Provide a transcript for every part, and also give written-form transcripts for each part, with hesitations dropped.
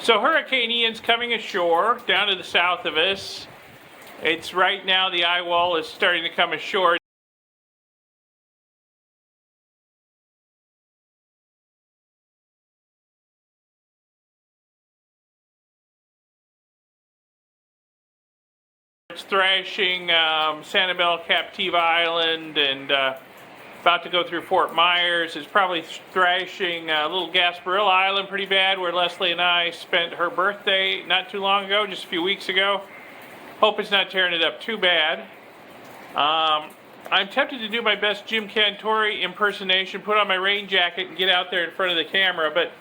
So Hurricane Ian's coming ashore down to the south of us. It's right now the eye wall is starting to come ashore. It's thrashing Sanibel, Captiva Island, and about to go through Fort Myers. It's probably thrashing Little Gasparilla Island pretty bad, where Leslie and I spent her birthday not too long ago, just a few weeks ago. Hope it's not tearing it up too bad. I'm tempted to do my best Jim Cantore impersonation, put on my rain jacket and get out there in front of the camera, but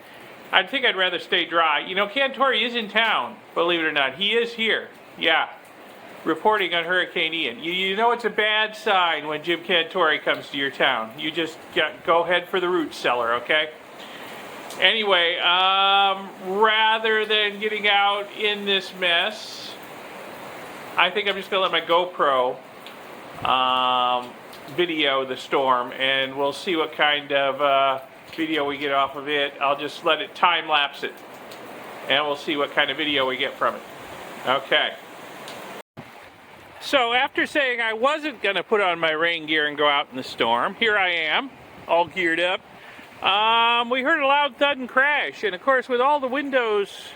I think I'd rather stay dry. You know, Cantore is in town, believe it or not. He is here. Yeah. Reporting on Hurricane Ian. You know it's a bad sign when Jim Cantore comes to your town. You just go head for the root cellar, okay? Anyway, rather than getting out in this mess, I think I'm just going to let my GoPro video the storm, and we'll see what kind of video we get off of it. I'll just let it time-lapse it, and we'll see what kind of video we get from it. Okay. So after saying I wasn't going to put on my rain gear and go out in the storm, here I am, all geared up. We heard a loud thud and crash, and of course with all the windows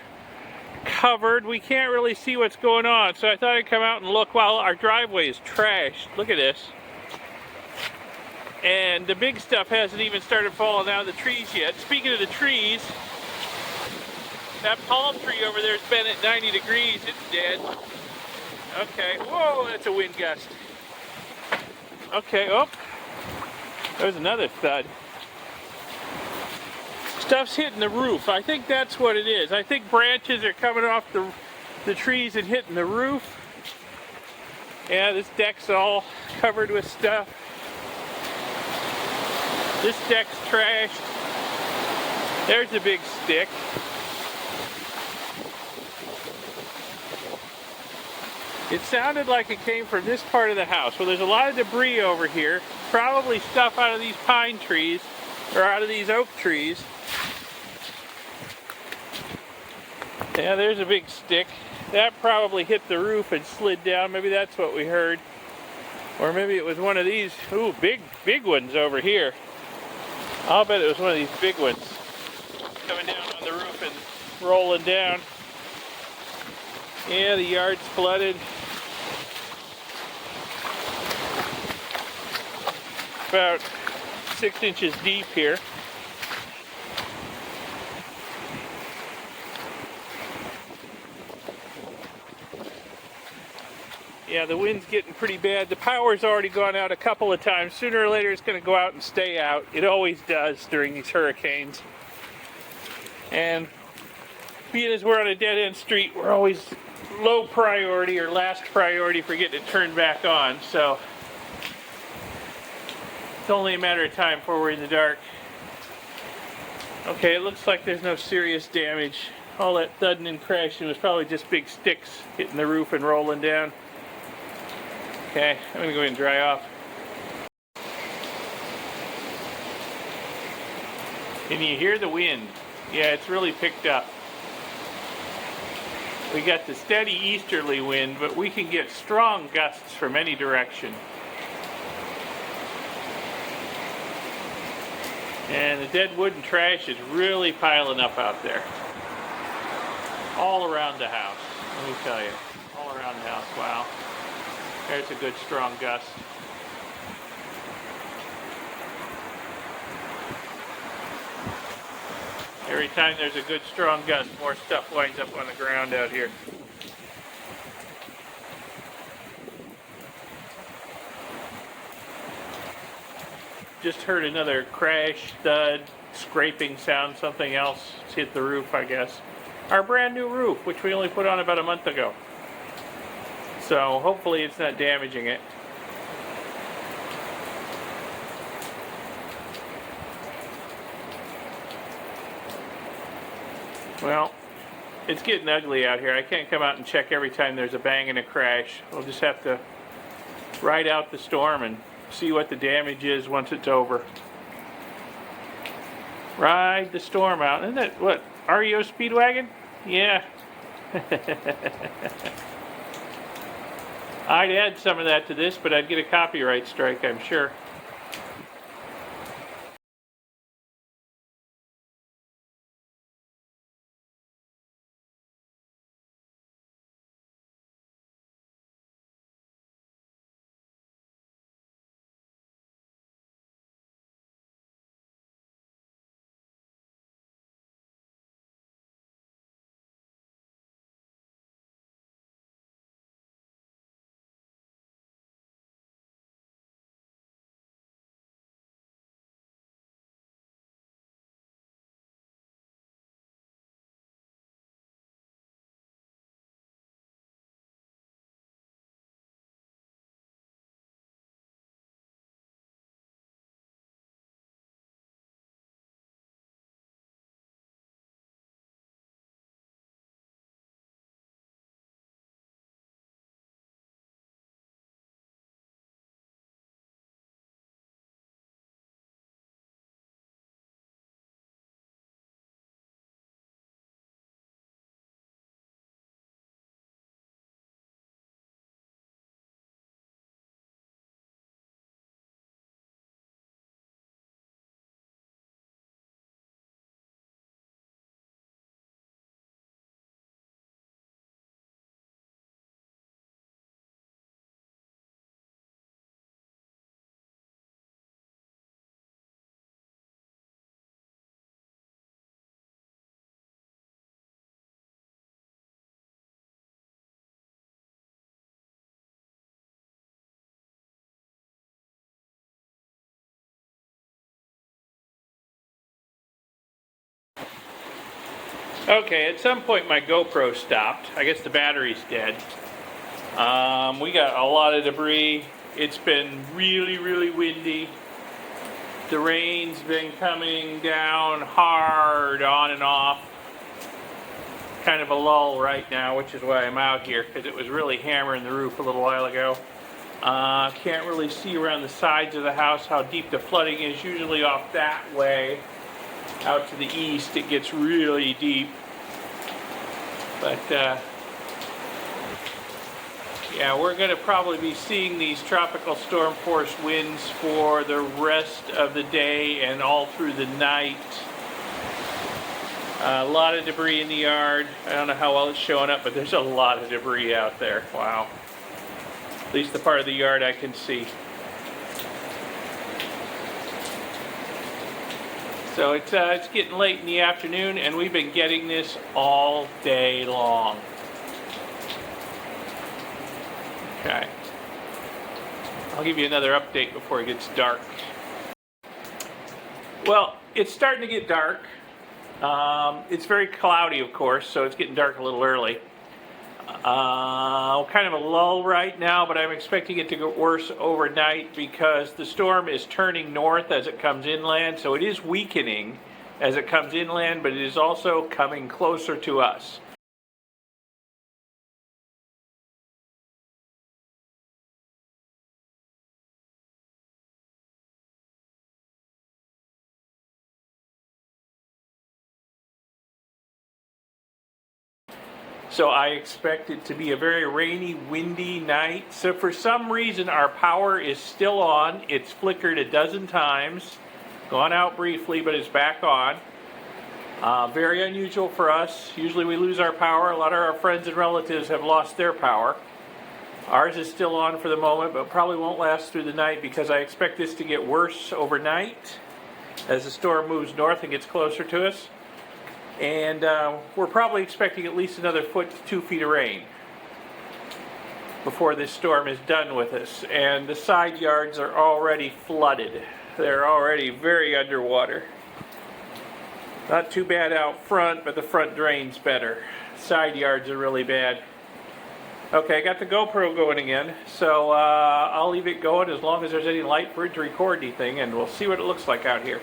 covered, we can't really see what's going on. So I thought I'd come out and look. While our driveway is trashed. Look at this. And the big stuff hasn't even started falling out of the trees yet. Speaking of the trees, that palm tree over there is bent at 90 degrees. It's dead. Okay, whoa, that's a wind gust. Okay, oh, there's another thud. Stuff's hitting the roof. I think that's what it is. I think branches are coming off the trees and hitting the roof. Yeah, this deck's all covered with stuff. This deck's trashed. There's a big stick. It sounded like it came from this part of the house. Well, there's a lot of debris over here. Probably stuff out of these pine trees, or out of these oak trees. Yeah, there's a big stick. That probably hit the roof and slid down. Maybe that's what we heard. Or maybe it was one of these, ooh, big ones over here. I'll bet it was one of these big ones coming down on the roof and rolling down. Yeah, the yard's flooded. About 6 inches deep here. Yeah, the wind's getting pretty bad. The power's already gone out a couple of times. Sooner or later it's going to go out and stay out. It always does during these hurricanes. And being as we're on a dead-end street, we're always low priority or last priority for getting it turned back on. So it's only a matter of time before we're in the dark. Okay, it looks like there's no serious damage. All that thudding and crashing was probably just big sticks hitting the roof and rolling down. Okay, I'm going to go ahead and dry off. Can you hear the wind? Yeah, it's really picked up. We got the steady easterly wind, but we can get strong gusts from any direction. And the dead wood and trash is really piling up out there. All around the house, let me tell you. All around the house, wow. There's a good strong gust. Every time there's a good strong gust, more stuff winds up on the ground out here. Just heard another crash, thud, scraping sound, something else. It's hit the roof, I guess. Our brand new roof, which we only put on about a month ago. So hopefully it's not damaging it. Well, it's getting ugly out here. I can't come out and check every time there's a bang and a crash. We'll just have to ride out the storm and see what the damage is once it's over. Ride the storm out. Isn't that, what, REO Speedwagon? Yeah. I'd add some of that to this, but I'd get a copyright strike, I'm sure. Okay, at some point my GoPro stopped. I guess the battery's dead. We got a lot of debris. It's been really, really windy. The rain's been coming down hard on and off. Kind of a lull right now, which is why I'm out here, because it was really hammering the roof a little while ago. Can't really see around the sides of the house how deep the flooding is. Usually off that way, out to the east, it gets really deep. But yeah, we're going to probably be seeing these tropical storm force winds for the rest of the day and all through the night. A lot of debris in the yard. I don't know how well it's showing up, but there's a lot of debris out there. Wow. At least the part of the yard I can see. So it's getting late in the afternoon, and we've been getting this all day long. Okay. I'll give you another update before it gets dark. Well, it's starting to get dark. It's very cloudy, of course, so it's getting dark a little early. Kind of a lull right now, but I'm expecting it to get worse overnight because the storm is turning north as it comes inland, so it is weakening as it comes inland, but it is also coming closer to us. So I expect it to be a very rainy, windy night. So for some reason, our power is still on. It's flickered a dozen times, gone out briefly, but it's back on. Very unusual for us. Usually we lose our power. A lot of our friends and relatives have lost their power. Ours is still on for the moment, but probably won't last through the night because I expect this to get worse overnight as the storm moves north and gets closer to us. And we're probably expecting at least another foot to 2 feet of rain before this storm is done with us. And the side yards are already flooded. They're already very underwater. Not too bad out front, but the front drain's better. Side yards are really bad. Okay, I got the GoPro going again, so I'll leave it going as long as there's any light for it to record anything, and we'll see what it looks like out here.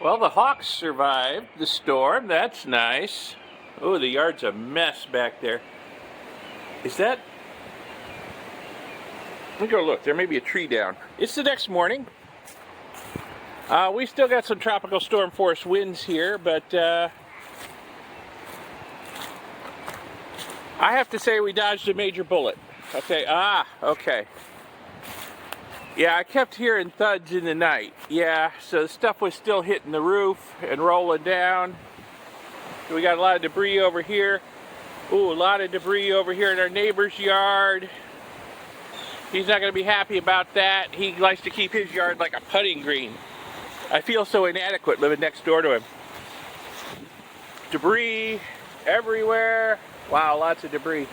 Well, the Hawks survived the storm. That's nice. Oh, the yard's a mess back there. Is that... Let me go look. There may be a tree down. It's the next morning. We still got some tropical storm force winds here, but I have to say we dodged a major bullet. Okay, okay. Yeah, I kept hearing thuds in the night. Yeah, so the stuff was still hitting the roof and rolling down. We got a lot of debris over here. Ooh, a lot of debris over here in our neighbor's yard. He's not going to be happy about that. He likes to keep his yard like a putting green. I feel so inadequate living next door to him. Debris everywhere. Wow, lots of debris.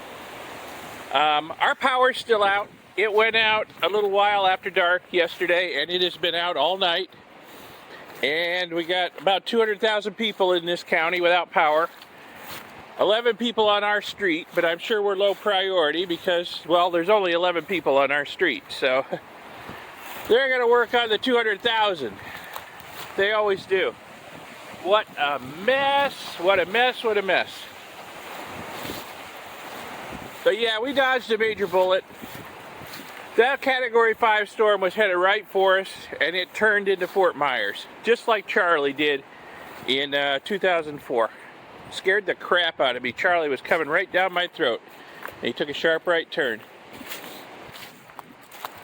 Our power's still out. It went out a little while after dark yesterday, and it has been out all night. And we got about 200,000 people in this county without power. 11 people on our street, but I'm sure we're low priority because, well, there's only 11 people on our street. So they're going to work on the 200,000. They always do. What a mess. What a mess. What a mess. But yeah, we dodged a major bullet. That Category 5 storm was headed right for us, and it turned into Fort Myers, just like Charlie did in 2004. Scared the crap out of me. Charlie was coming right down my throat, and he took a sharp right turn.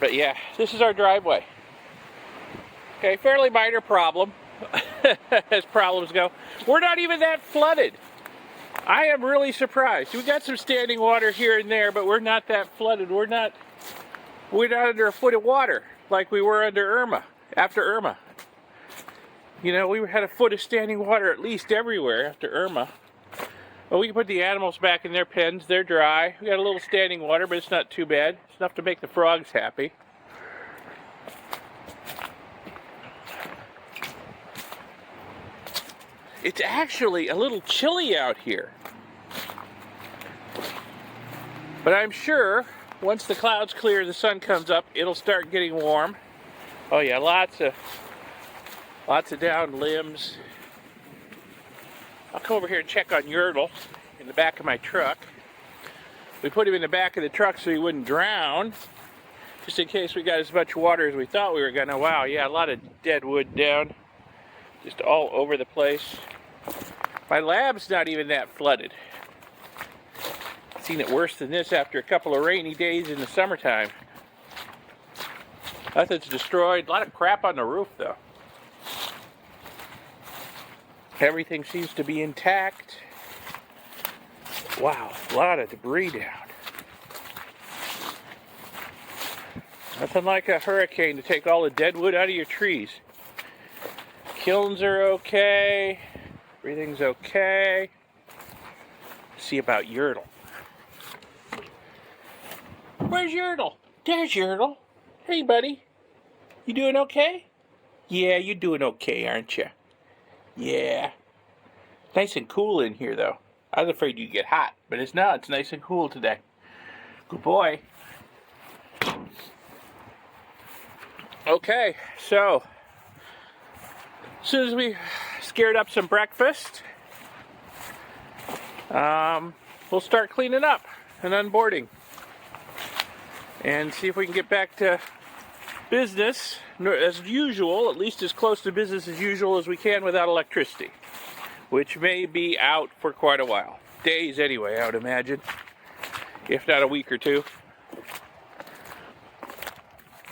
But yeah, this is our driveway. Okay, fairly minor problem, as problems go. We're not even that flooded. I am really surprised. We got some standing water here and there, but we're not that flooded. We're not under a foot of water like we were under Irma, after Irma. You know, we had a foot of standing water at least everywhere after Irma. Well, we can put the animals back in their pens. They're dry. We got a little standing water, but it's not too bad. It's enough to make the frogs happy. It's actually a little chilly out here. But I'm sure once the clouds clear, the sun comes up, it'll start getting warm. Oh yeah, lots of downed limbs. I'll come over here and check on Yertle in the back of my truck. We put him in the back of the truck so he wouldn't drown, just in case we got as much water as we thought we were gonna. Wow, yeah, a lot of dead wood down, just all over the place. My lab's not even that flooded. Seen it worse than this after a couple of rainy days in the summertime. Nothing's destroyed. A lot of crap on the roof though. Everything seems to be intact. Wow, a lot of debris down. Nothing like a hurricane to take all the dead wood out of your trees. Kilns are okay. Everything's okay. Let's see about Yertle. Where's Yertle? There's Yertle. Hey, buddy. You doing okay? Yeah, you're doing okay, aren't you? Yeah. Nice and cool in here, though. I was afraid you'd get hot, but it's not. It's nice and cool today. Good boy. Okay, so as soon as we scared up some breakfast, we'll start cleaning up and unboarding and see if we can get back to business as usual, at least as close to business as usual as we can without electricity, which may be out for quite a while. Days anyway, I would imagine, if not a week or two.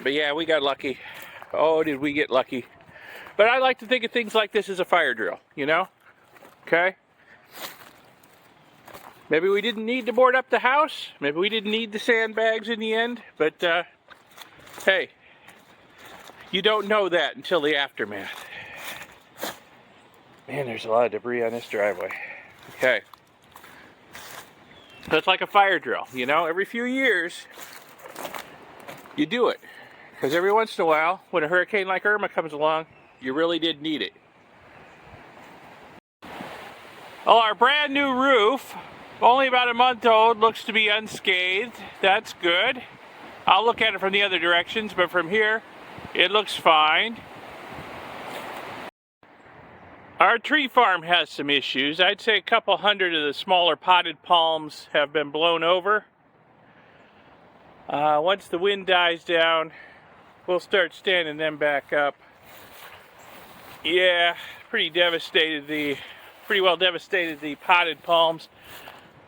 But yeah, we got lucky. Oh, did we get lucky. But I like to think of things like this as a fire drill, you know? Okay? Maybe we didn't need to board up the house. Maybe we didn't need the sandbags in the end. But, hey, you don't know that until the aftermath. Man, there's a lot of debris on this driveway. Okay. So it's like a fire drill, you know? Every few years, you do it. Because every once in a while, when a hurricane like Irma comes along, you really did need it. Well, our brand new roof, only about a month old, looks to be unscathed. That's good. I'll look at it from the other directions, but from here, it looks fine. Our tree farm has some issues. I'd say a couple hundred of the smaller potted palms have been blown over. Once the wind dies down, we'll start standing them back up. Yeah, pretty well devastated the potted palms.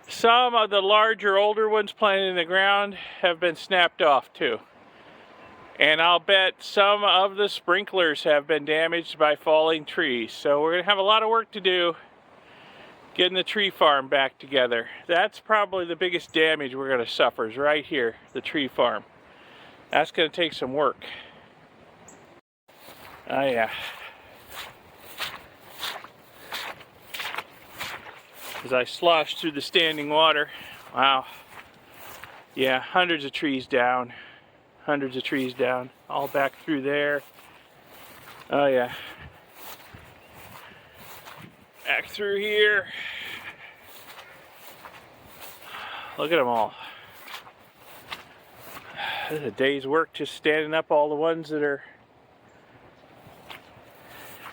Some of the larger, older ones planted in the ground have been snapped off too. And I'll bet some of the sprinklers have been damaged by falling trees. So we're going to have a lot of work to do getting the tree farm back together. That's probably the biggest damage we're going to suffer, is right here, the tree farm. That's going to take some work. Oh yeah. As I sloshed through the standing water, wow. Yeah, hundreds of trees down. Hundreds of trees down, all back through there. Oh yeah. Back through here. Look at them all. This is a day's work just standing up all the ones that are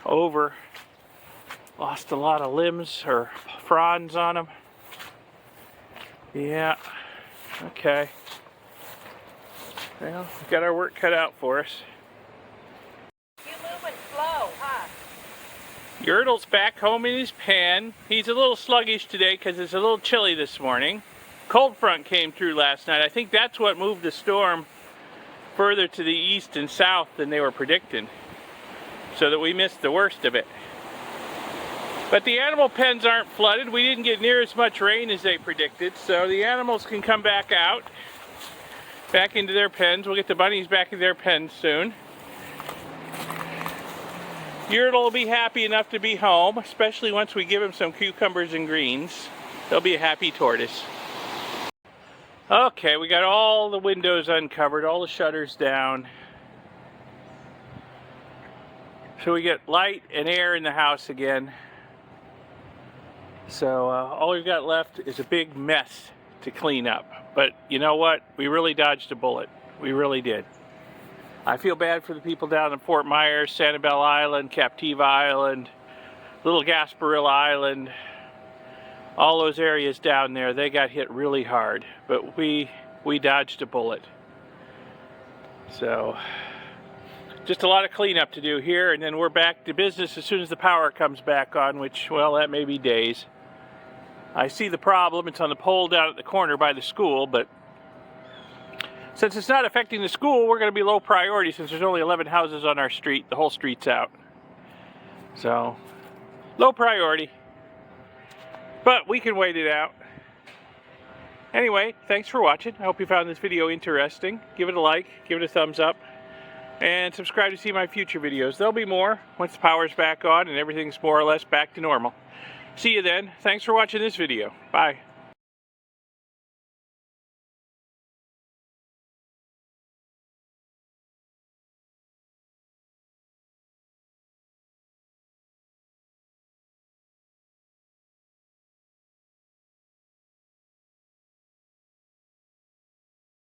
over. Lost a lot of limbs or fronds on them. Yeah, okay. Well, we've got our work cut out for us. You're moving slow, huh? Yertle's back home in his pen. He's a little sluggish today because it's a little chilly this morning. Cold front came through last night. I think that's what moved the storm further to the east and south than they were predicting, so that we missed the worst of it. But the animal pens aren't flooded. We didn't get near as much rain as they predicted, so the animals can come back out. Back into their pens. We'll get the bunnies back in their pens soon. Yertle will be happy enough to be home, especially once we give him some cucumbers and greens. He'll be a happy tortoise. Okay, we got all the windows uncovered, all the shutters down. So we get light and air in the house again. So all we've got left is a big mess to clean up. But you know what? We really dodged a bullet. We really did. I feel bad for the people down in Fort Myers, Sanibel Island, Captiva Island, Little Gasparilla Island, all those areas down there. They got hit really hard, but we dodged a bullet. So just a lot of cleanup to do here, and then we're back to business as soon as the power comes back on, which, well, that may be days. I see the problem. It's on the pole down at the corner by the school, but since it's not affecting the school, we're going to be low priority since there's only 11 houses on our street. The whole street's out. So, low priority. But we can wait it out. Anyway, thanks for watching. I hope you found this video interesting. Give it a like, give it a thumbs up, and subscribe to see my future videos. There'll be more once the power's back on and everything's more or less back to normal. See you then. Thanks for watching this video. Bye.